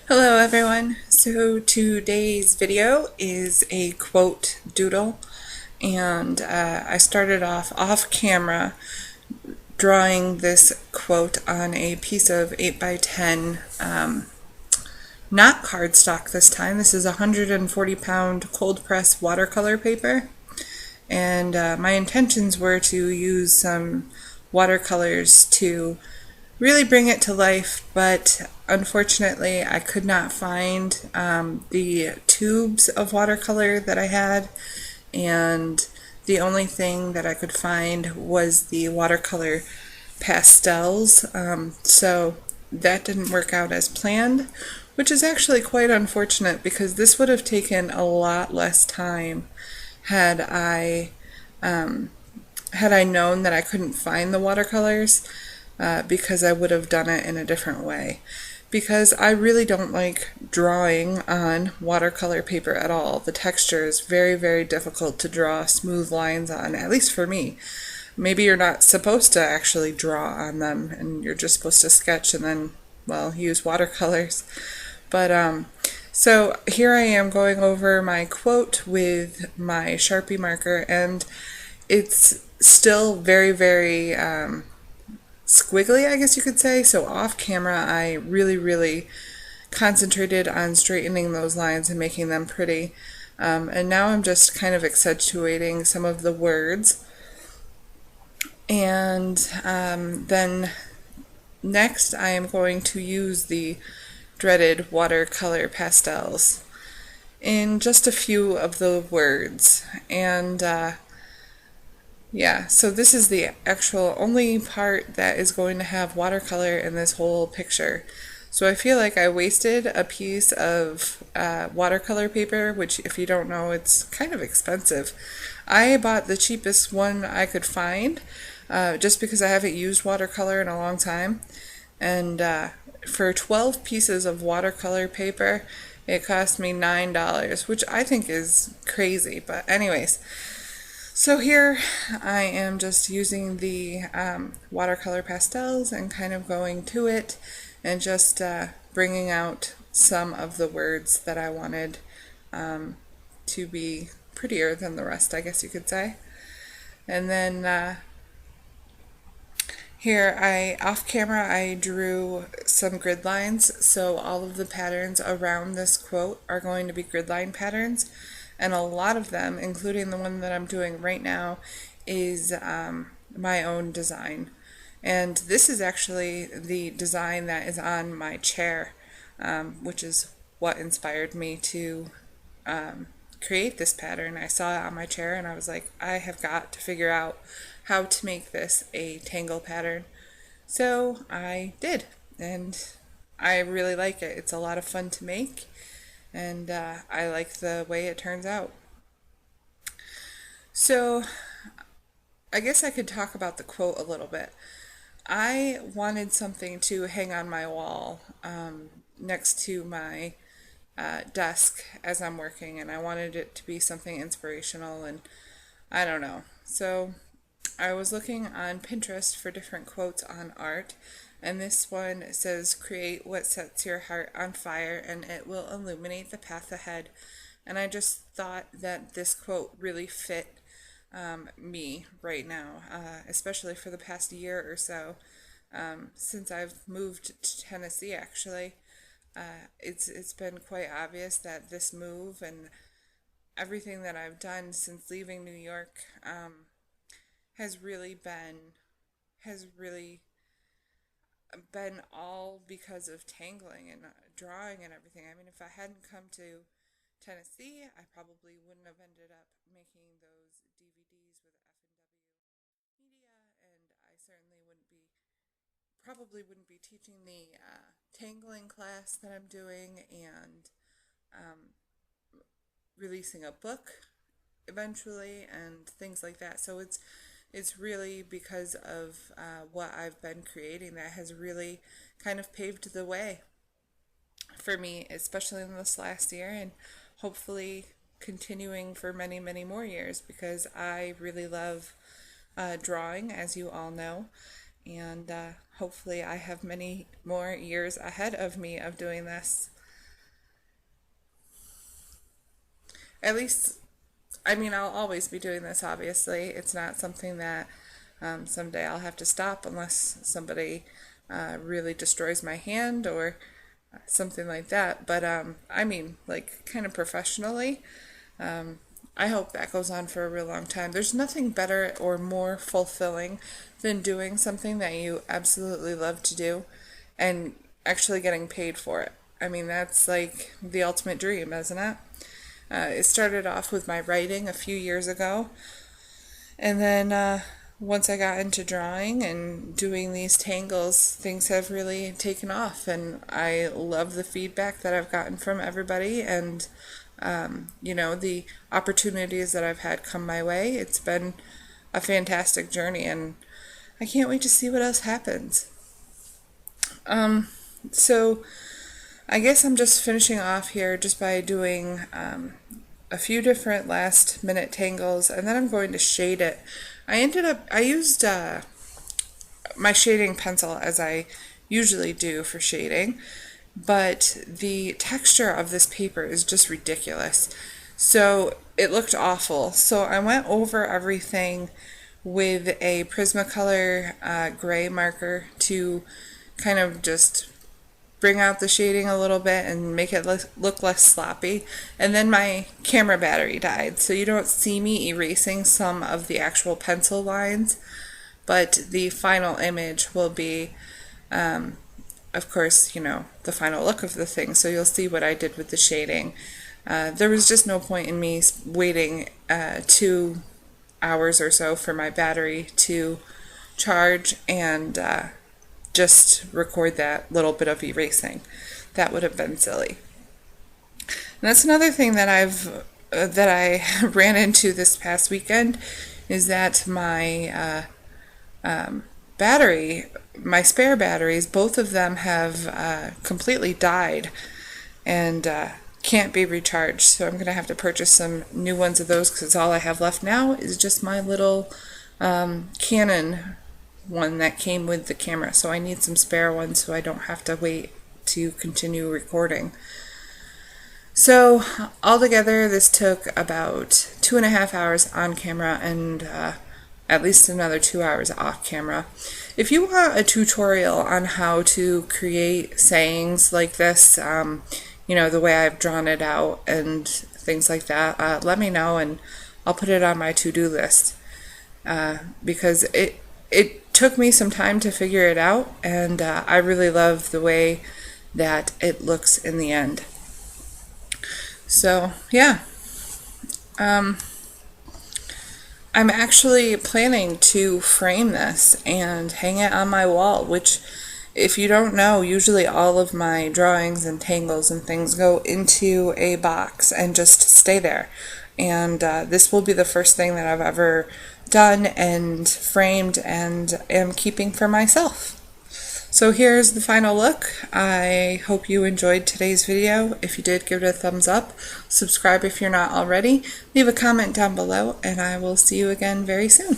Hello everyone. So today's video is a quote doodle, and I started off camera drawing this quote on a piece of 8 by 10 not cardstock this time. This is 140-pound cold press watercolor paper, and my intentions were to use some watercolors to really bring it to life, but unfortunately I could not find the tubes of watercolor that I had, and the only thing that I could find was the watercolor pastels, so that didn't work out as planned, which is actually quite unfortunate because this would have taken a lot less time had I known that I couldn't find the watercolors, because I would have done it in a different way. Because I really don't like drawing on watercolor paper at all. The texture is very, very difficult to draw smooth lines on, at least for me. Maybe you're not supposed to actually draw on them and you're just supposed to sketch and then, well, use watercolors. But so here I am going over my quote with my Sharpie marker, and it's still very, very squiggly, I guess you could say. So off camera, I really, really concentrated on straightening those lines and making them pretty. And now I'm just kind of accentuating some of the words. And then next, I am going to use the dreaded watercolor pastels in just a few of the words. And yeah, so this is the actual only part that is going to have watercolor in this whole picture. So I feel like I wasted a piece of watercolor paper, which, if you don't know, it's kind of expensive. I bought the cheapest one I could find, just because I haven't used watercolor in a long time. And for 12 pieces of watercolor paper, it cost me $9, which I think is crazy. But anyways, so here I am just using the watercolor pastels and kind of going to it and just bringing out some of the words that I wanted to be prettier than the rest, I guess you could say. And then here, off camera, I drew some grid lines, so all of the patterns around this quote are going to be grid line patterns, and a lot of them, including the one that I'm doing right now, is my own design. And this is actually the design that is on my chair, which is what inspired me to create this pattern. I saw it on my chair and I was like, I have got to figure out how to make this a tangle pattern. So I did, and I really like it. It's a lot of fun to make, and I like the way it turns out. So I guess I could talk about the quote a little bit. I wanted something to hang on my wall next to my desk as I'm working, and I wanted it to be something inspirational, and I don't know. So I was looking on Pinterest for different quotes on art, and this one says, "Create what sets your heart on fire, and it will illuminate the path ahead." And I just thought that this quote really fit me right now, especially for the past year or so, since I've moved to Tennessee. Actually, it's been quite obvious that this move and everything that I've done since leaving New York has really been all because of tangling and drawing and everything. I mean, if I hadn't come to Tennessee, I probably wouldn't have ended up making those DVDs with F&W Media, and I certainly wouldn't be teaching the tangling class that I'm doing, and um, releasing a book eventually and things like that. So it's really because of what I've been creating that has really kind of paved the way for me, especially in this last year, and hopefully continuing for many, many more years, because I really love drawing, as you all know, and hopefully I have many more years ahead of me of doing this. at least, I mean, I'll always be doing this, obviously. It's not something that someday I'll have to stop unless somebody really destroys my hand or something like that. But I mean, like, kind of professionally, I hope that goes on for a real long time. There's nothing better or more fulfilling than doing something that you absolutely love to do and actually getting paid for it. I mean, that's like the ultimate dream, isn't it? It started off with my writing a few years ago, and then once I got into drawing and doing these tangles, things have really taken off, and I love the feedback that I've gotten from everybody, and you know, the opportunities that I've had come my way. It's been a fantastic journey, and I can't wait to see what else happens. So I guess I'm just finishing off here just by doing a few different last minute tangles, and then I'm going to shade it. I used my shading pencil as I usually do for shading, but the texture of this paper is just ridiculous. So it looked awful. So I went over everything with a Prismacolor gray marker to kind of just bring out the shading a little bit and make it look less sloppy. And then my camera battery died, so you don't see me erasing some of the actual pencil lines, but the final image will be, of course, you know, the final look of the thing, so you'll see what I did with the shading. There was just no point in me waiting 2 hours or so for my battery to charge and just record that little bit of erasing. That would have been silly. And that's another thing that I ran into this past weekend, is that my battery, my spare batteries, both of them have completely died and can't be recharged. So I'm going to have to purchase some new ones of those, because all I have left now is just my little Canon one that came with the camera. So I need some spare ones so I don't have to wait to continue recording. So altogether this took about 2.5 hours on camera and at least another 2 hours off camera. If you want a tutorial on how to create sayings like this, you know, the way I've drawn it out and things like that, let me know and I'll put it on my to-do list, because it took me some time to figure it out, and I really love the way that it looks in the end. So yeah, I'm actually planning to frame this and hang it on my wall, which, if you don't know, usually all of my drawings and tangles and things go into a box and just stay there. And this will be the first thing that I've ever done and framed and am keeping for myself. So here's the final look. I hope you enjoyed today's video. If you did, give it a thumbs up. Subscribe if you're not already. Leave a comment down below, and I will see you again very soon.